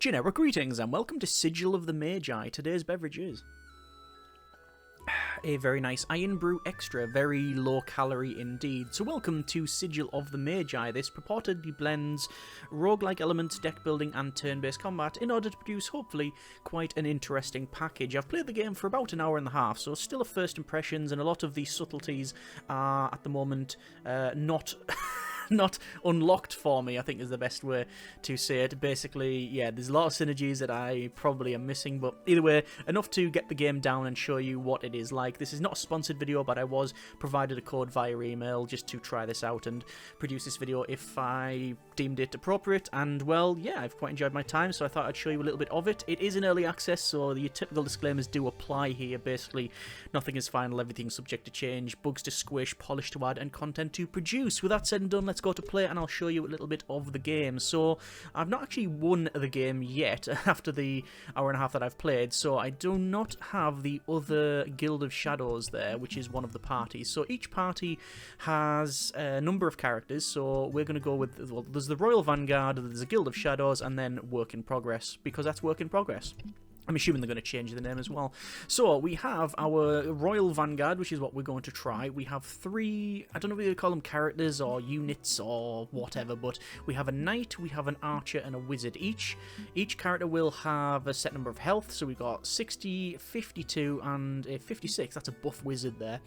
Generic greetings and welcome to Sigil of the Magi. Today's beverage is a very nice Iron Brew Extra, very low calorie indeed. So welcome to Sigil of the Magi. This purportedly blends roguelike elements, deck building and turn-based combat in order to produce hopefully quite an interesting package. I've played the game for about an hour and a half, so still a first impressions, and a lot of these subtleties are at the moment not not unlocked for me, I think is the best way to say it. Basically, yeah, there's a lot of synergies that I probably am missing, but either way, enough to get the game down and show you what it is like. This is not a sponsored video, but I was provided a code via email just to try this out and produce this video if I deemed it appropriate, and well, yeah, I've quite enjoyed my time, so I thought I'd show you a little bit of it. It is in early access, so the typical disclaimers do apply here. Basically, nothing is final, everything's subject to change, bugs to squish, polish to add, and content to produce. With that said and done, let's go to play and I'll show you a little bit of the game. So I've not actually won the game yet after the hour and a half that I've played, so I do not have the other Guild of Shadows there, which is one of the parties. So each party has a number of characters, so we're going to go with, well, there's the Royal Vanguard, there's a Guild of Shadows, and then Work in Progress, because that's Work in Progress. I'm assuming they're going to change the name as well. So we have our Royal Vanguard, which is what we're going to try. We have three, I don't know if we call them characters or units or whatever, but we have a knight, we have an archer, and a wizard. Each character will have a set number of health, so we've got 60, 52, and 56. That's a buff wizard there.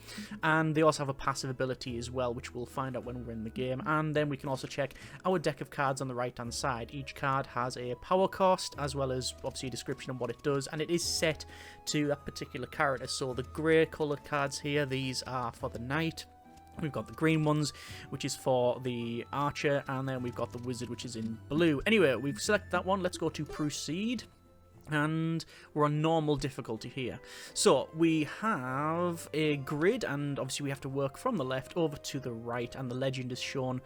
And they also have a passive ability as well, which we'll find out when we're in the game. And then we can also check our deck of cards on the right-hand side. Each card has a power cost, as well as obviously a description of what it does, and it is set to that particular character. So the grey coloured cards here, these are for the knight. We've got the green ones, which is for the archer, and then we've got the wizard, which is in blue. Anyway, we've selected that one. Let's go to proceed. And we're on normal difficulty here. So we have a grid, and obviously we have to work from the left over to the right, and the legend is shown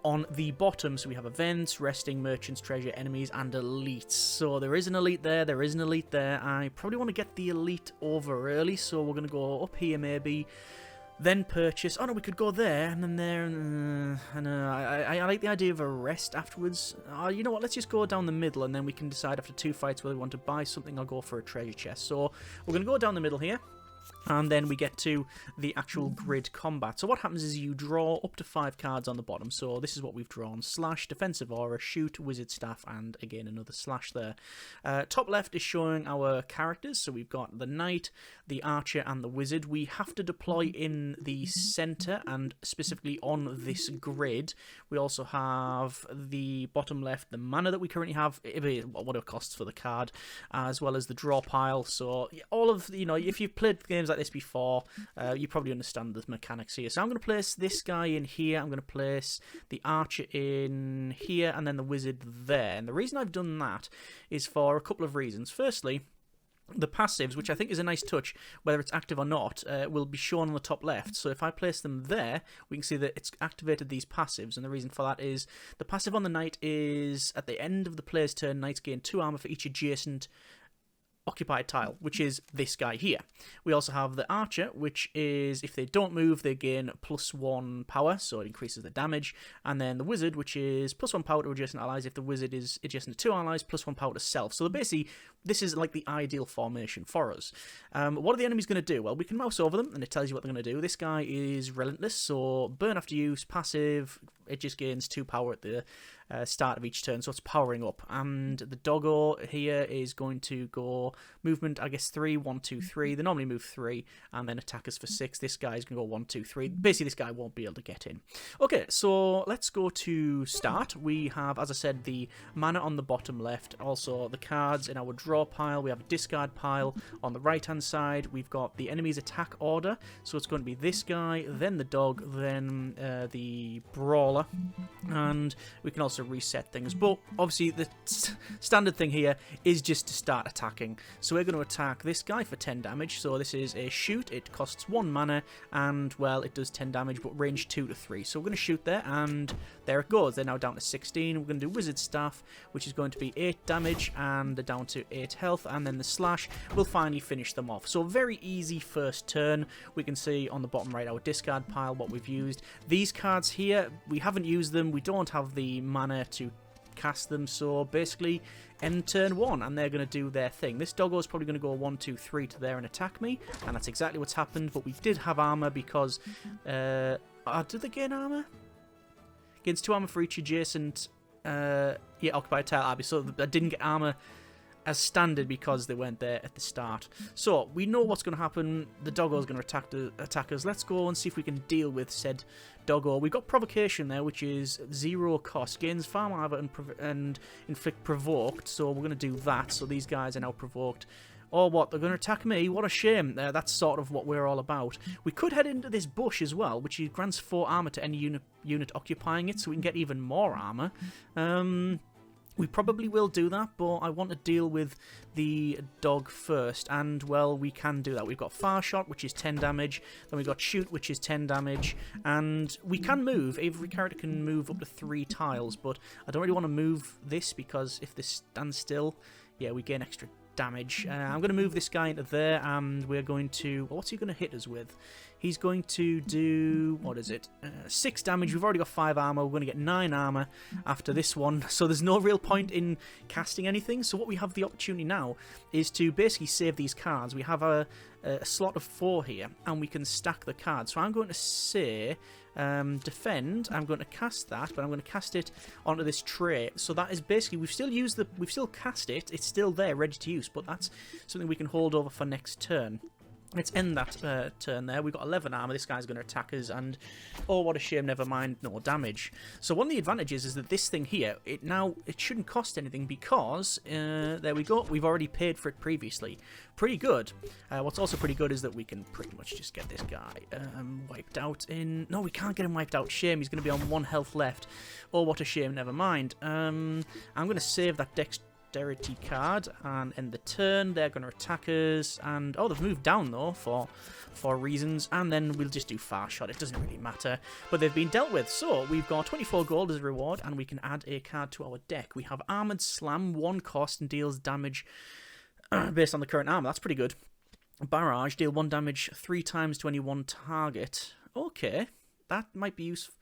on the bottom. So we have events, resting, merchants, treasure, enemies, and elites. So there is an elite there, there is an elite there. I probably want to get the elite over early, so we're going to go up here maybe, then purchase. Oh no, we could go there and then there. I know. I like the idea of a rest afterwards. You know what? Let's just go down the middle, and then we can decide after two fights whether we want to buy something or go for a treasure chest. So we're going to go down the middle here. And then we get to the actual grid combat. So what happens is you draw up to 5 cards on the bottom. So this is what we've drawn. Slash, defensive aura, shoot, wizard staff, and again another slash there. Top left is showing our characters. So we've got the knight, the archer, and the wizard. We have to deploy in the center and specifically on this grid. We also have the bottom left, the mana that we currently have, what it costs for the card, as well as the draw pile. So all of, you know, if you've played games like this before, you probably understand the mechanics here. So I'm going to place this guy in here, I'm going to place the archer in here, and then the wizard there. And the reason I've done that is for a couple of reasons. Firstly, the passives, which I think is a nice touch, whether it's active or not, will be shown on the top left. So if I place them there, we can see that it's activated these passives, and the reason for that is the passive on the knight is at the end of the player's turn, knights gain 2 armor for each adjacent occupied tile, which is this guy here. We also have the archer, which is if they don't move, they gain +1 power, so it increases the damage. And then the wizard, which is +1 power to adjacent allies if the wizard is adjacent to 2 allies, +1 power to self. So basically, this is like the ideal formation for us. What are the enemies going to do? Well, we can mouse over them, and it tells you what they're going to do. This guy is relentless, so burn after use, passive, it just gains 2 power at the start of each turn, so it's powering up. And the doggo here is going to go movement, I guess 3, 1, 2, 3. They normally move 3, and then attack us for 6. This guy's going to go 1, 2, 3. Basically, this guy won't be able to get in. Okay, so let's go to start. We have, as I said, the mana on the bottom left, also the cards in our draw pile. We have a discard pile on the right-hand side. We've got the enemy's attack order, so it's going to be this guy, then the dog, then the brawler, and we can also reset things, but obviously the standard thing here is just to start attacking. So we're going to attack this guy for 10 damage. So this is a shoot, it costs 1 mana, and well, it does 10 damage, but range 2 to 3. So we're going to shoot there, and there it goes. They're now down to 16. We're going to do wizard staff, which is going to be 8 damage, and they're down to 8 health, and then the slash will finally finish them off. So very easy first turn. We can see on the bottom right our discard pile, what we've used. These cards here, we haven't used them. We don't have the mana to cast them. So basically, end turn 1, and they're going to do their thing. This doggo is probably going to go 1, 2, 3 to there and attack me, and that's exactly what's happened. But we did have armor because... did they gain armor? Gains 2 armor for each adjacent... occupied tile army. So I didn't get armor as standard because they weren't there at the start. So we know what's going to happen. The doggo is going to attack us. Let's go and see if we can deal with said doggo. We've got provocation there, which is 0 cost. Gains farm armor and inflict provoked. So we're going to do that. So these guys are now provoked. Or what? They're going to attack me? What a shame. That's sort of what we're all about. We could head into this bush as well, which grants 4 armor to any unit occupying it, so we can get even more armor. We probably will do that, but I want to deal with the dog first, and, well, we can do that. We've got Far Shot, which is 10 damage, then we've got Shoot, which is 10 damage, and we can move. Every character can move up to 3 tiles, but I don't really want to move this, because if this stands still, yeah, we gain extra damage. I'm going to move this guy into there, and we're going to... Well, what's he going to hit us with? He's going to do... What is it? 6 damage. We've already got 5 armor. We're going to get 9 armor after this one. So there's no real point in casting anything. So what we have the opportunity now is to basically save these cards. We have a slot of 4 here, and we can stack the cards. So I'm going to say... defend. I'm going to cast that, but I'm going to cast it onto this tray. So that is basically, we've still cast it. It's still there, ready to use, but that's something we can hold over for next turn. Let's end that turn there. We've got 11 armor. This guy's going to attack us, and oh, what a shame. Never mind, no damage. So one of the advantages is that this thing here, it shouldn't cost anything because there we go. We've already paid for it previously. Pretty good. What's also pretty good is that we can pretty much just get this guy wiped out in... No, we can't get him wiped out. Shame. He's going to be on 1 health left. Oh, what a shame. Never mind. I'm going to save that dexterity card and end the turn. They're going to attack us, and oh, they've moved down though for reasons, and then we'll just do Far Shot. It doesn't really matter, but they've been dealt with. So we've got 24 gold as a reward, and we can add a card to our deck. We have Armored Slam, 1 cost, and deals damage based on the current armor. That's pretty good. Barrage, deal 1 damage 3 times to any 1 target. Okay, that might be useful.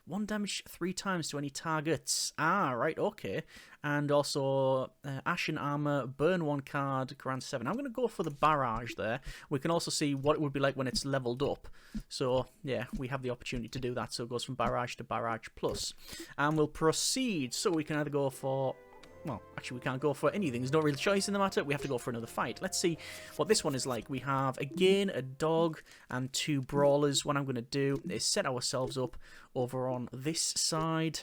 1 damage 3 times to any targets. Ah, right, okay. And also, Ashen Armor, burn 1 card, grant 7. I'm going to go for the Barrage there. We can also see what it would be like when it's leveled up. So, yeah, we have the opportunity to do that. So it goes from Barrage to Barrage Plus. And we'll proceed. So we can either go for... Well, actually, we can't go for anything. There's no real choice in the matter. We have to go for another fight. Let's see what this one is like. We have, again, a dog and 2 brawlers. What I'm going to do is set ourselves up over on this side.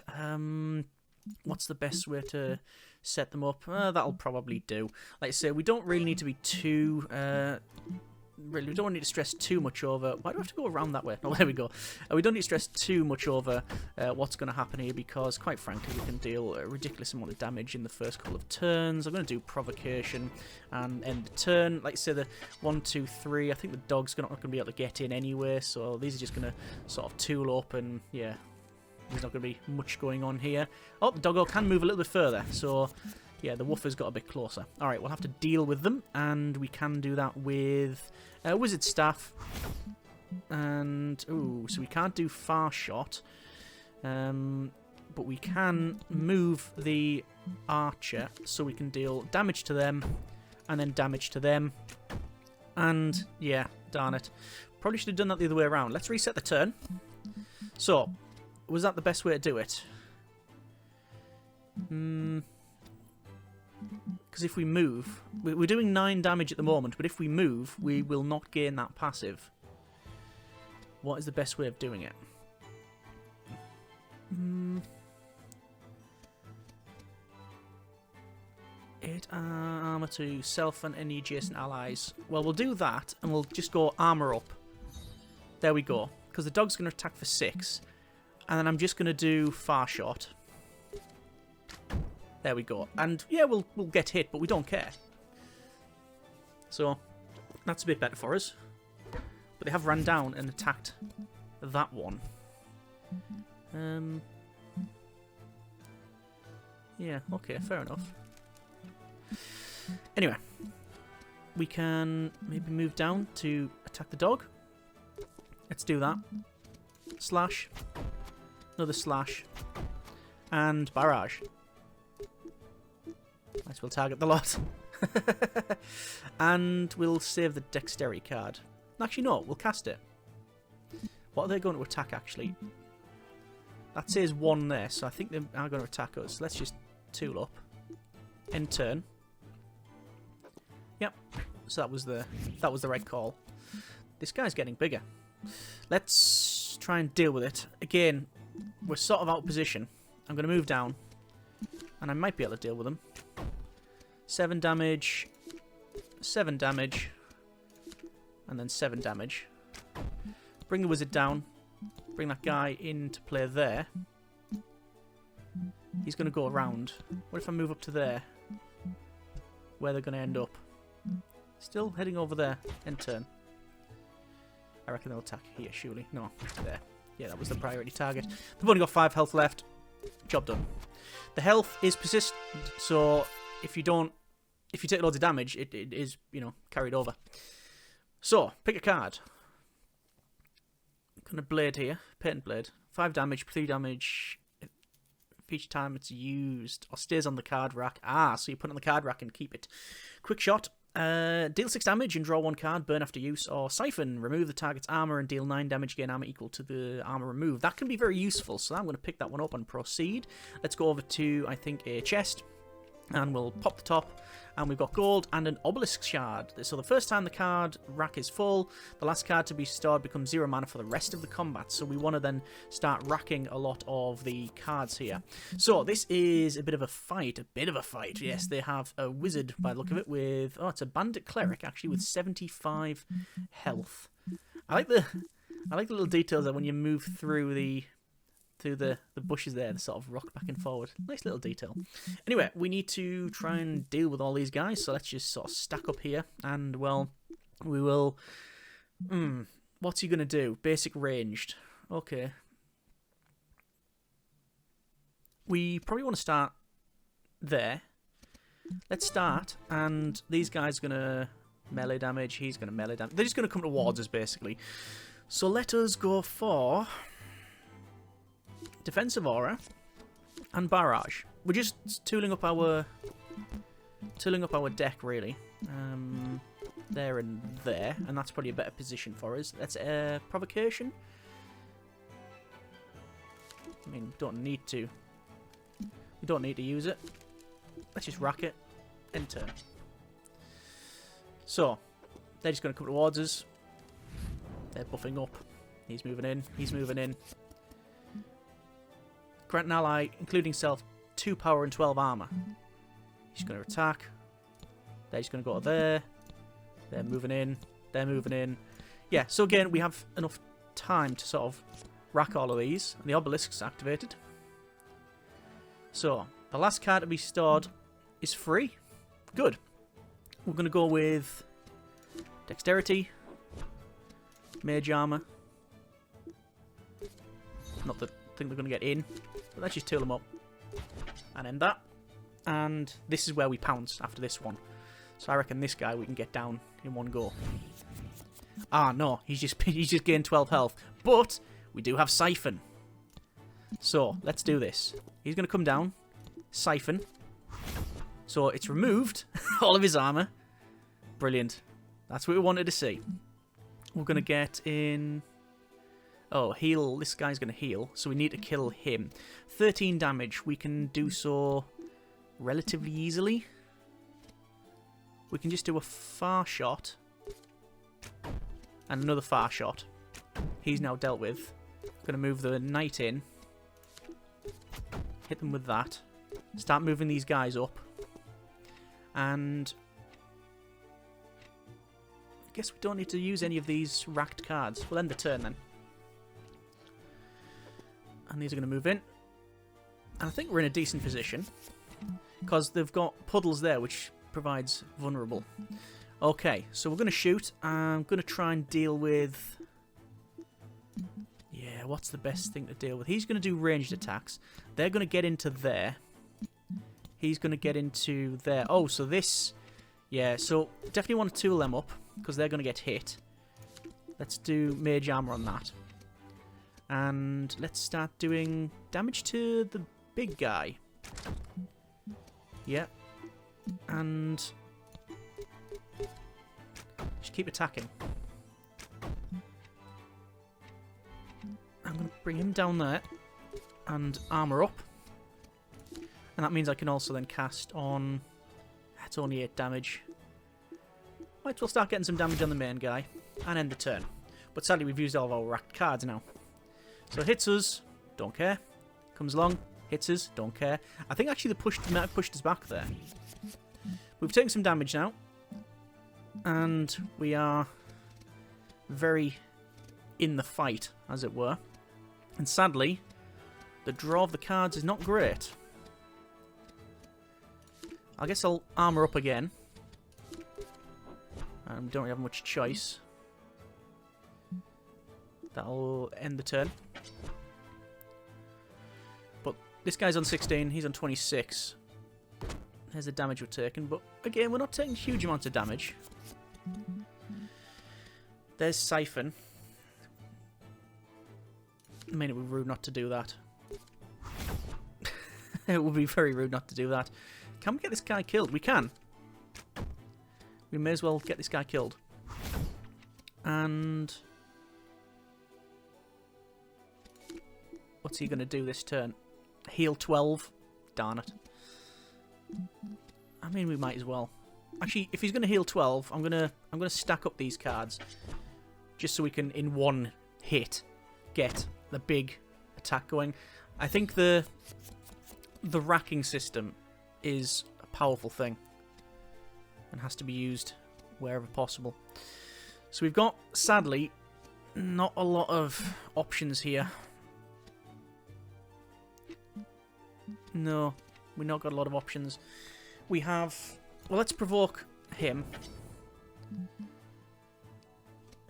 What's the best way to set them up? That'll probably do. Like I say, we don't really need to be too... Really, we don't need to stress too much over... Why do I have to go around that way? Oh, there we go. We don't need to stress too much over what's going to happen here because, quite frankly, we can deal a ridiculous amount of damage in the first couple of turns. I'm going to do Provocation and end the turn. Like I say, the 1, 2, 3, I think the dog's not going to be able to get in anyway, so these are just going to sort of tool up and, yeah, there's not going to be much going on here. Oh, the doggo can move a little bit further, so... Yeah, the woofer's got a bit closer. Alright, we'll have to deal with them, and we can do that with Wizard Staff. And, ooh, so we can't do Far Shot. But we can move the Archer, so we can deal damage to them, and then damage to them. And, yeah, darn it. Probably should have done that the other way around. Let's reset the turn. So, was that the best way to do it? Because if we move, we're doing 9 damage at the moment, but if we move, we will not gain that passive. What is the best way of doing it? 8 armor to self and any adjacent allies. Well, we'll do that, and we'll just go armor up. There we go. Because the dog's going to attack for 6. And then I'm just going to do Far Shot. There we go. And yeah, we'll get hit, but we don't care. So, that's a bit better for us. But they have ran down and attacked that one. Yeah, okay, fair enough. Anyway, we can maybe move down to attack the dog. Let's do that. Slash. Another slash. And barrage. Might as well target the lot. And we'll save the dexterity card. Actually, no, we'll cast it. What are they going to attack, actually? That says 1 there, so I think they are going to attack us. Let's just tool up. End turn. Yep. So that was the right call. This guy's getting bigger. Let's try and deal with it. Again, we're sort of out of position. I'm going to move down, and I might be able to deal with him. 7 damage, 7 damage, and then 7 damage. Bring the wizard down. Bring that guy into play there. He's going to go around. What if I move up to there? Where they're going to end up? Still heading over there. End turn. I reckon they'll attack here, surely. No, there. Yeah, that was the priority target. They've only got 5 health left. Job done. The health is persistent, so if you take loads of damage, it is, you know, carried over. So, pick a card. I'm going to blade here. Patent blade. 5 damage, 3 damage each time it's used or stays on the card rack. Ah, so you put it on the card rack and keep it. Quick shot. Deal 6 damage and draw 1 card, burn after use, or siphon, remove the target's armor and deal 9 damage, gain armor equal to the armor removed. That can be very useful, so I'm going to pick that one up and proceed. Let's go over to, I think, a chest, and we'll pop the top, and we've got gold and an obelisk shard. So the first time the card rack is full, the last card to be stored becomes 0 mana for the rest of the combat, so we want to then start racking a lot of the cards here. So this is a bit of a fight, yes. They have a wizard by the look of it with, oh, it's a bandit cleric actually with 75 health. I like the little details that when you move through the bushes there, they sort of rock back and forward. Nice little detail. Anyway, we need to try and deal with all these guys, so let's just sort of stack up here, and, well, we will... what's he going to do? Basic ranged. Okay. We probably want to start there. Let's start, and these guys are going to melee damage, he's going to melee damage. They're just going to come towards us, basically. So let us go for... defensive aura and barrage. We're just tooling up our deck, really. There and there, and that's probably a better position for us. That's provocation. I mean, we don't need to use it. Let's just rack it. End turn. So they're just going to come towards us. They're buffing up. He's moving in. He's moving in. Grant an ally, including self, 2 power and 12 armor. He's going to attack. They're just going to go there. They're moving in. They're moving in. Yeah, so again, we have enough time to sort of rack all of these. And the obelisk's activated. So, the last card to be stored is free. Good. We're going to go with dexterity, mage armor. Not that I think they're going to get in. But let's just tool them up and end that. And this is where we pounce after this one. So I reckon this guy we can get down in one go. Ah, no, he's just gained 12 health. But we do have siphon. So let's do this. He's going to come down, siphon. So it's removed all of his armor. Brilliant. That's what we wanted to see. We're going to get in... Oh, heal. This guy's going to heal, so we need to kill him. 13 damage. We can do so relatively easily. We can just do a far shot. And another far shot. He's now dealt with. Going to move the knight in. Hit them with that. Start moving these guys up. And... I guess we don't need to use any of these racked cards. We'll end the turn then. And these are going to move in. And I think we're in a decent position. Because they've got puddles there, which provides vulnerable. Okay, so we're going to shoot. I'm going to try and deal with... Yeah, what's the best thing to deal with? He's going to do ranged attacks. They're going to get into there. He's going to get into there. Oh, so this... Yeah, so definitely want to tool them up. Because they're going to get hit. Let's do mage armor on that. And let's start doing damage to the big guy. Yeah. And just keep attacking. I'm going to bring him down there and armour up. And that means I can also then cast on... That's only 8 damage. Right, we'll start getting some damage on the main guy and end the turn. But sadly, we've used all of our racked cards now. So it hits us, don't care. Comes along, hits us, don't care. I think actually they might have pushed us back there. We've taken some damage now. And we are very in the fight, as it were. And sadly, the draw of the cards is not great. I guess I'll armour up again. We don't really have much choice. That'll end the turn. But this guy's on 16, he's on 26. There's the damage we're taking, but again, we're not taking huge amounts of damage. There's Siphon. I mean, it would be rude not to do that. It would be very rude not to do that. Can we get this guy killed? We can. We may as well get this guy killed. And... what's he going to do this turn? Heal 12? Darn it. I mean, we might as well. Actually, if he's going to heal 12, I'm gonna stack up these cards. Just so we can, in one hit, get the big attack going. I think the racking system is a powerful thing. And has to be used wherever possible. So we've got, sadly, not a lot of options here. No, we've not got a lot of options. We have... well, let's provoke him.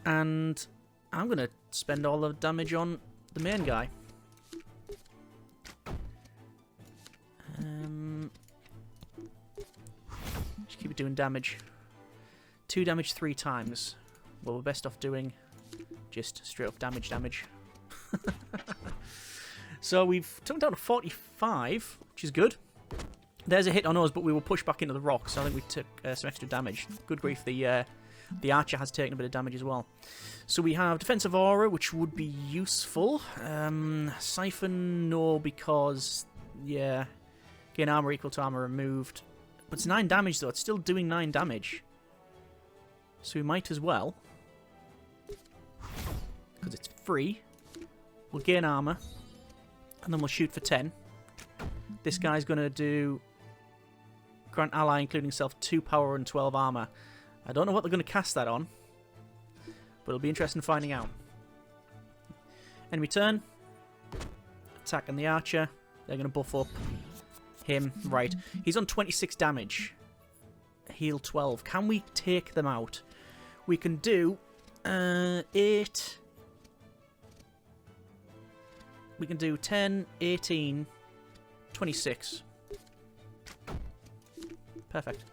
And I'm going to spend all the damage on the main guy. Just keep it doing damage. 2 damage 3 times. Well, we're best off doing just straight up damage. So we've took down to 45, which is good. There's a hit on us, but we will push back into the rocks. So I think we took some extra damage. Good grief, the archer has taken a bit of damage as well. So we have defensive aura, which would be useful. Siphon, no, because yeah, gain armor equal to armor removed. But it's 9 damage though. It's still doing 9 damage. So we might as well, because it's free. We'll gain armor, and then we'll shoot for 10. This guy's going to do grant ally, including self, 2 power and 12 armor. I don't know what they're going to cast that on, but it'll be interesting finding out. Enemy turn. Attack on the archer. They're going to buff up him. Right. He's on 26 damage. Heal 12. Can we take them out? We can do 8. We can do 10, 18, 26. Perfect.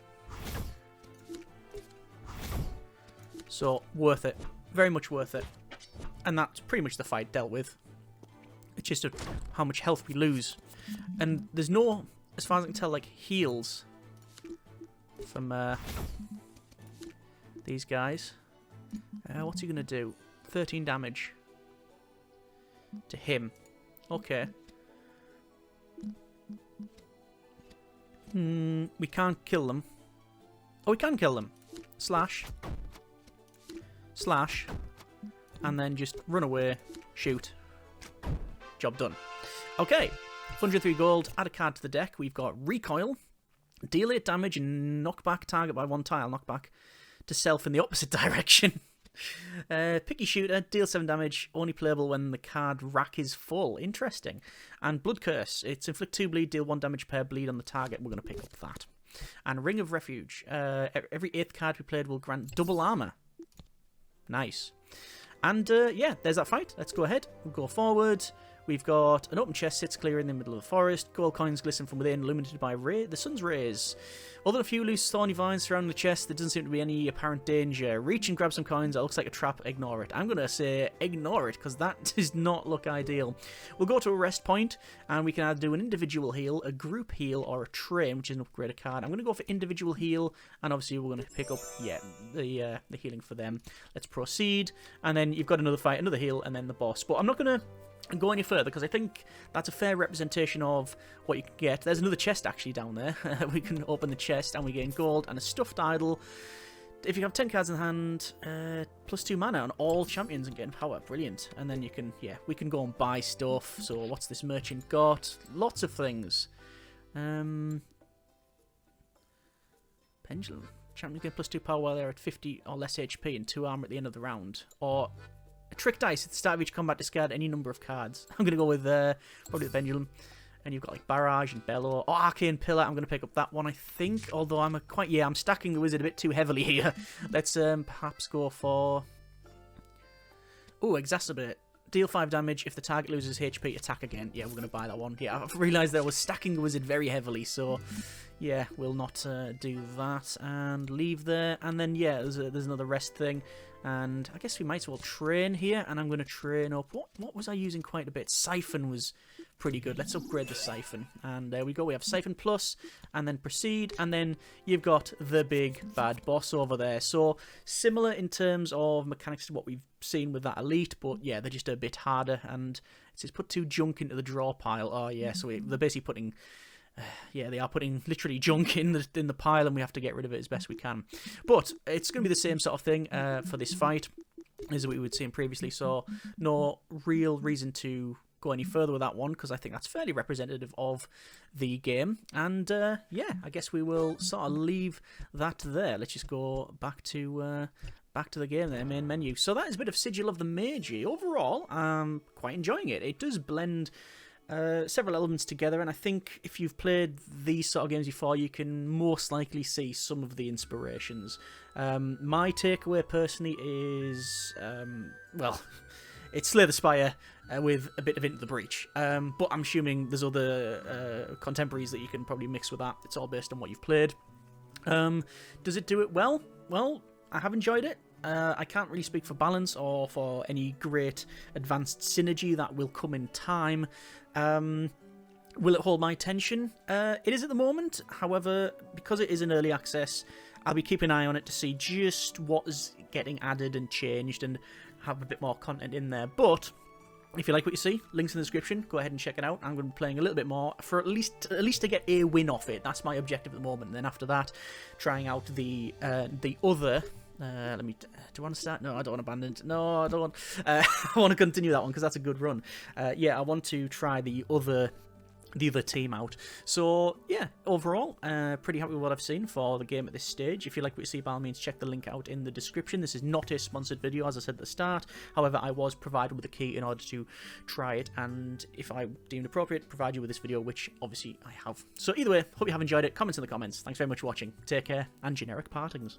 So, worth it. Very much worth it. And that's pretty much the fight dealt with. It's just how much health we lose. And there's no, as far as I can tell, like, heals from these guys. What's he going to do? 13 damage to him. Okay. We can't kill them. Oh, we can kill them. Slash. Slash. And then just run away. Shoot. Job done. Okay. 103 gold. Add a card to the deck. We've got Recoil. Deal 8 damage and knock back target by 1 tile. Knock back to self in the opposite direction. Picky Shooter, deal 7 damage, only playable when the card rack is full. Interesting. And Blood Curse, it's inflict 2 bleed, deal 1 damage per bleed on the target. We're going to pick up that. And Ring of Refuge, every 8th card we played will grant double armor. Nice. And yeah, there's that fight. Let's go ahead. We'll go forward. We've got an open chest sits clear in the middle of the forest. Gold coins glisten from within, illuminated by the sun's rays. Although a few loose thorny vines surrounding the chest, there doesn't seem to be any apparent danger. Reach and grab some coins. That looks like a trap. Ignore it. I'm going to say ignore it, because that does not look ideal. We'll go to a rest point, and we can either do an individual heal, a group heal, or a train, which is an upgraded card. I'm going to go for individual heal, and obviously we're going to pick up, yeah, the healing for them. Let's proceed, and then you've got another fight, another heal, and then the boss. But I'm not going to go any further, because I think that's a fair representation of what you can get. There's another chest actually down there. We can open the chest and we gain gold and a stuffed idol. If you have 10 cards in hand, +2 mana on all champions and gain power. Brilliant. And then you can, yeah, we can go and buy stuff. So what's this merchant got? Lots of things. Pendulum. Champions get +2 power while they're at 50 or less HP and 2 armor at the end of the round. Or a trick dice at the start of each combat, discard any number of cards. I'm going to go with probably the Pendulum. And you've got like Barrage and Bellow. Or Arcane Pillar. I'm going to pick up that one, I think. Although I'm I'm stacking the wizard a bit too heavily here. Let's perhaps go for... Ooh, Exacerbate. Deal 5 damage. If the target loses HP, attack again. Yeah, we're going to buy that one. Yeah, I've realised that I was stacking the wizard very heavily. So, yeah, we'll not do that. And leave there. And then, yeah, there's another rest thing. And I guess we might as well train here, and I'm going to train up. What was I using quite a bit? Siphon was pretty good. Let's upgrade the Siphon. And there we go. We have Siphon Plus, and then Proceed, and then you've got the big bad boss over there. So similar in terms of mechanics to what we've seen with that Elite, but yeah, they're just a bit harder. And it says put 2 junk into the draw pile. Oh yeah, so they're basically putting... yeah, they are putting literally junk in the pile, and we have to get rid of it as best we can. But it's going to be the same sort of thing for this fight as we would seen previously, so no real reason to go any further with that one, because I think that's fairly representative of the game. And yeah, I guess we will sort of leave that there. Let's just go back to the game there, main menu. So that is a bit of Sigil of the Magi. Overall, I'm quite enjoying it. It does blend several elements together, and I think if you've played these sort of games before, you can most likely see some of the inspirations. My takeaway personally is, well, it's Slay the Spire with a bit of Into the Breach, but I'm assuming there's other contemporaries that you can probably mix with that. It's all based on what you've played. Does it do it well? Well, I have enjoyed it. I can't really speak for balance or for any great advanced synergy that will come in time. Will it hold my attention? It is at the moment. However, because it is in early access, I'll be keeping an eye on it to see just what is getting added and changed and have a bit more content in there. But if you like what you see, links in the description. Go ahead and check it out. I'm going to be playing a little bit more for at least to get a win off it. That's my objective at the moment. And then after that, trying out the other. Let me. Do I want to start? No, I don't want to abandon it. No, I don't want. I want to continue that one because that's a good run. Yeah, I want to try the other team out. So yeah, overall, pretty happy with what I've seen for the game at this stage. If you like what you see, by all means, check the link out in the description. This is not a sponsored video, as I said at the start. However, I was provided with a key in order to try it, and if I deemed appropriate, provide you with this video, which obviously I have. So either way, hope you have enjoyed it. Comments in the comments. Thanks very much for watching. Take care, and generic partings.